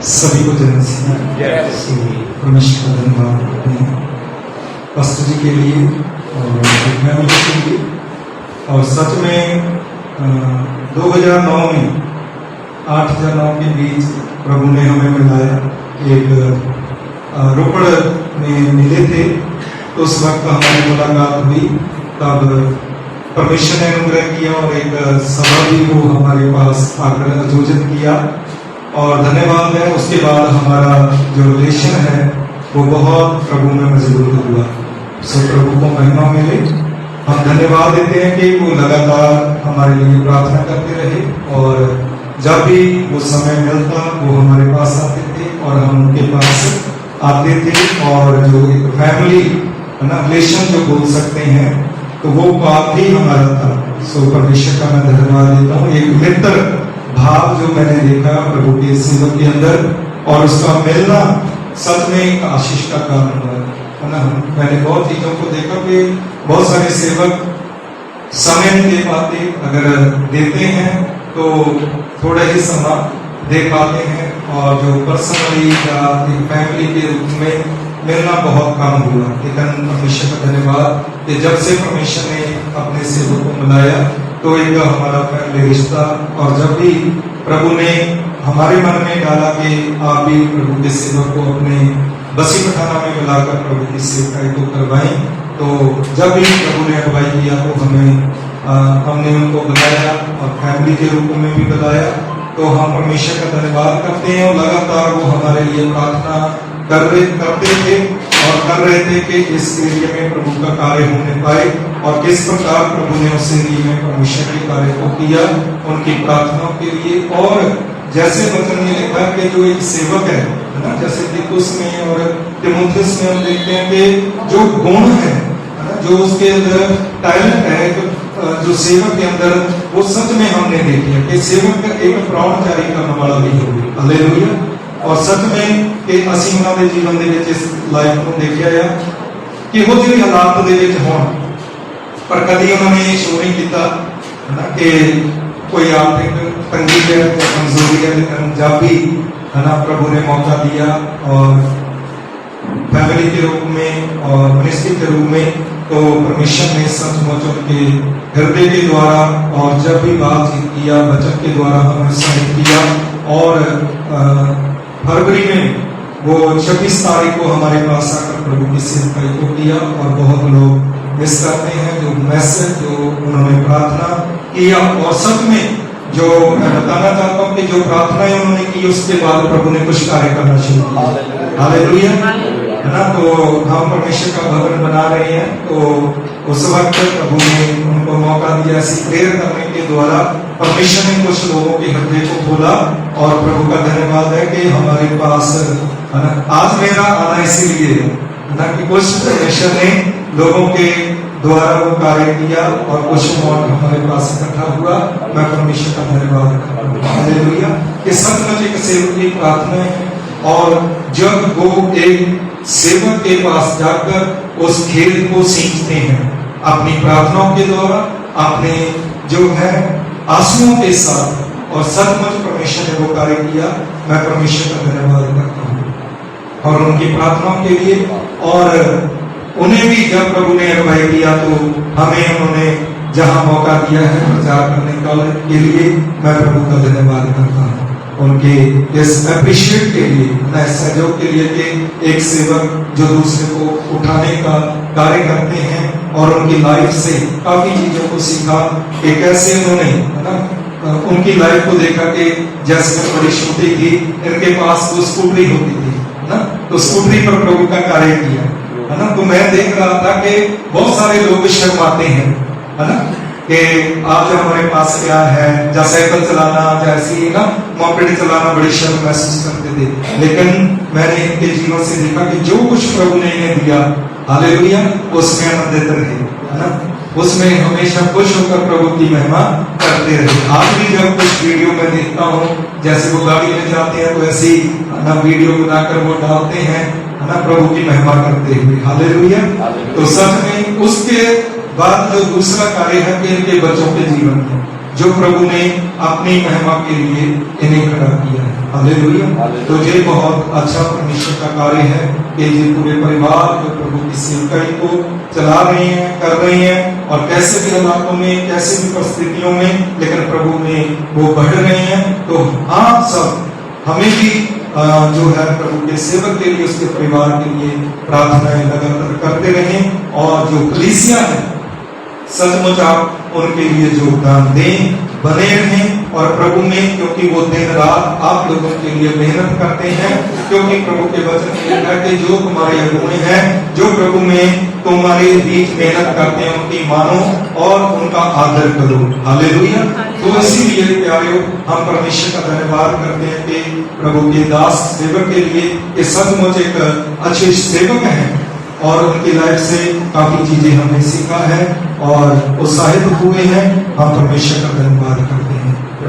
सभी को जन्म से परमेश्वर का धन्यवाद पास्टर जी के लिए और फैमिली के लिए। और सच में 2009 में 8-9 के बीच प्रभु ने हमें मिलाया। एक रोपड़ में मिले थे तो उस वक्त हमारी मुलाकात हुई, तब परमेश्वर ने अनुग्रह किया और एक सभा भी वो हमारे पास आकर आयोजित किया और धन्यवाद है। उसके बाद हमारा जो रिलेशन है वो बहुत प्रभु में मजबूत हुआ। सो प्रभु को महिमा मिले। हम धन्यवाद देते हैं कि वो लगातार हमारे लिए प्रार्थना करते रहे और जब भी वो समय मिलता वो हमारे पास आते थे और हम उनके पास आते थे। और जो एक फैमिली रिलेशन जो बोल सकते हैं तो वो बात ही हमारा था। सो परमेश्वर का मैं धन्यवाद देता हूँ। एक मित्र भाव जो मैंने देखा प्रभु के सेवक के अंदर और उसका मिलना सच में एक आशीष का कारण हुआ है ना। मैंने बहुत चीजों को देखा कि बहुत सारे सेवक समय नहीं दे पाते, अगर देते हैं तो थोड़ा ही समय दे पाते हैं और जो पर्सनली या एक फैमिली के रूप में मिलना बहुत कम हुआ। लेकिन परमेश्वर का धन्यवाद कि जब से परमेश्वर ने अपने सेवक को मिलाया तो एक हमारा फैमिली रिश्ता, और जब भी प्रभु ने हमारे मन में डाला कि आप भी प्रभु के सेवक को अपने बसी पठाना में मिलाकर प्रभु की सेवकाई को करवाएं, तो जब भी प्रभु ने अगुवाई किया तो हमने उनको बुलाया और फैमिली के रूप में भी बुलाया। तो हम परमेश्वर का धन्यवाद करते हैं और लगातार वो हमारे लिए प्रार्थना करते थे और कर रहे थे कि इस एरिया में प्रभु का कार्य होने पाए और किस प्रकार प्रभु ने उस एरिया में परमेश्वर के कार्य को किया उनकी प्रार्थनाओं के लिए। और जैसे वचन में लिखा है कि जो एक सेवक है ना, जैसे तीतुस में और तीमुथियुस में हम देखते हैं कि जो गुण है ना, जो उसके अंदर टैलेंट है, जो सेवक के अंदर, वो सच में हमने देखा कि सेवक का एक प्राणचारी करने वाला भी हो। हालेलुया। और सच में कि ਅਸੀਂ ਉਹਨਾਂ ਦੇ ਜੀਵਨ ਦੇ ਵਿੱਚ ਇਸ ਲਾਈਫ ਨੂੰ ਦੇਖਿਆ ਆ ਕਿ ਇਹੋ ਜਿਹੇ ਹਾਲਾਤ ਦੇ ਵਿੱਚ ਹੋਣ ਪਰ ਕਦੀ ਉਹਨਾਂ ਨੇ ਸ਼ੋਅ ਨਹੀਂ ਕੀਤਾ ना कि कोई आर्थिक तंगी है या कमजोरी है, लेकिन जब भी है ना प्रभु ने मौका दिया और फैमिली के रूप में और मिनिस्ट्री के रूप में, तो परमेश्वर ने सचमुच उनके हृदय के द्वारा और जब भी बातचीत किया वचन के द्वारा हमें उत्साहित किया। और फरवरी में वो 26 तारीख को हमारे पास आकर प्रभु की सेवकाई को किया और बहुत लोग मिस करते हैं जो मैसेज जो उन्होंने प्रार्थना किया। और सच में जो मैं बताना चाहता हूँ कि जो प्रार्थनाएं उन्होंने की उसके बाद प्रभु ने कुछ कार्य करना शुरू किया। हालेलुया, है ना। तो हम परमेश्वर का भवन बना रहे हैं, तो उस वक्त प्रभु ने उनको मौका दिया ऐसी प्रेयर करने के द्वारा परमेश्वर ने कुछ लोगों के हृदय को खोला। और प्रभु का धन्यवाद है कि हमारे पास आज मेरा आना इसीलिए है ना कि कुछ परमेश्वर ने लोगों के द्वारा वो कार्य किया और कुछ अमाउंट हमारे पास इकट्ठा हुआ। मैं परमेश्वर का धन्यवाद करता हूँ। हालेलुया। कि सचमुच एक सेवक की प्रार्थना है और जब वो एक सेवक के पास जाकर उस खेल को सींचते हैं अपनी प्रार्थनाओं के द्वारा, अपने जो है आंसुओं के साथ, और सचमुच परमेश्वर ने वो कार्य किया। मैं परमेश्वर का धन्यवाद करता हूँ और उनकी प्रार्थनाओं के लिए। और उन्हें भी जब प्रभु ने अगुवाई किया तो हमें उन्होंने जहां मौका दिया है प्रचार करने के लिए, मैं प्रभु का धन्यवाद करता हूँ उनके इस अप्रिशिएट के लिए, सहयोग के लिए कि एक सेवक जो दूसरे को उठाने का कार्य करते हैं और उनकी लाइफ से काफी चीजों को सीखा कि कैसे उन्होंने है ना उनकी लाइफ को देखा कि जैसे बड़ी छोटी थी, इनके पास तो स्कूटरी होती थी ना, तो स्कूटरी पर प्रभु का कार्य किया है ना। तो मैं देख रहा था कि बहुत सारे लोग शर्माते हैं है ना कि आज हमारे पास क्या है, या साइकिल चलाना, जैसी ना मॉपेड चलाना बड़ी शर्म महसूस करते थे। लेकिन मैंने इनके जीवन से देखा कि जो कुछ प्रभु ने इन्हें दिया, हालेलुया, उसमें आनंदित रहे है ना, उसमें हमेशा खुश होकर प्रभु की महिमा करते रहे। आज भी जब कुछ वीडियो में देखता हूँ, जैसे वो गाड़ी में जाते हैं तो ऐसी ना वीडियो बनाकर वो डालते हैं है ना प्रभु की महिमा करते हुए। हालेलुया। तो सच में उसके बाद जो दूसरा कार्य है कि इनके बच्चों के जीवन में जो प्रभु ने अपनी महिमा के लिए इन्हें खड़ा किया है। हालेलुया। तो ये बहुत अच्छा परमेश्वर का कार्य है कि ये पूरे परिवार जो प्रभु की सेवकाई को चला रहे हैं, कर रहे हैं, और कैसे भी हालातों में, कैसे भी परिस्थितियों में, लेकिन प्रभु में वो बढ़ रहे हैं। तो आप सब हमें भी जो है प्रभु के सेवक के लिए, उसके परिवार के लिए प्रार्थनाएं लगातार करते रहें, और जो कलीसिया है सचमुच आप उनके लिए योगदान दें, बने रहें और प्रभु में, क्योंकि वो दिन रात आप लोगों के लिए मेहनत करते हैं। क्योंकि प्रभु के वचन में लिखा है कि जो तुम्हारे अगुए हैं, जो प्रभु में तुम्हारे बीच मेहनत करते हैं, उनकी मानो और उनका आदर करो। हालेलुया। तो इसीलिए प्यारे हम परमेश्वर का धन्यवाद करते हैं कि प्रभु के दास सेवक के लिए ये सचमुच एक अच्छे सेवक हैं, और उनकी लाइफ से काफी चीजें हमने सीखा है और उत्साहित हुए हैं। हम परमेश्वर का धन्यवाद करते हैं।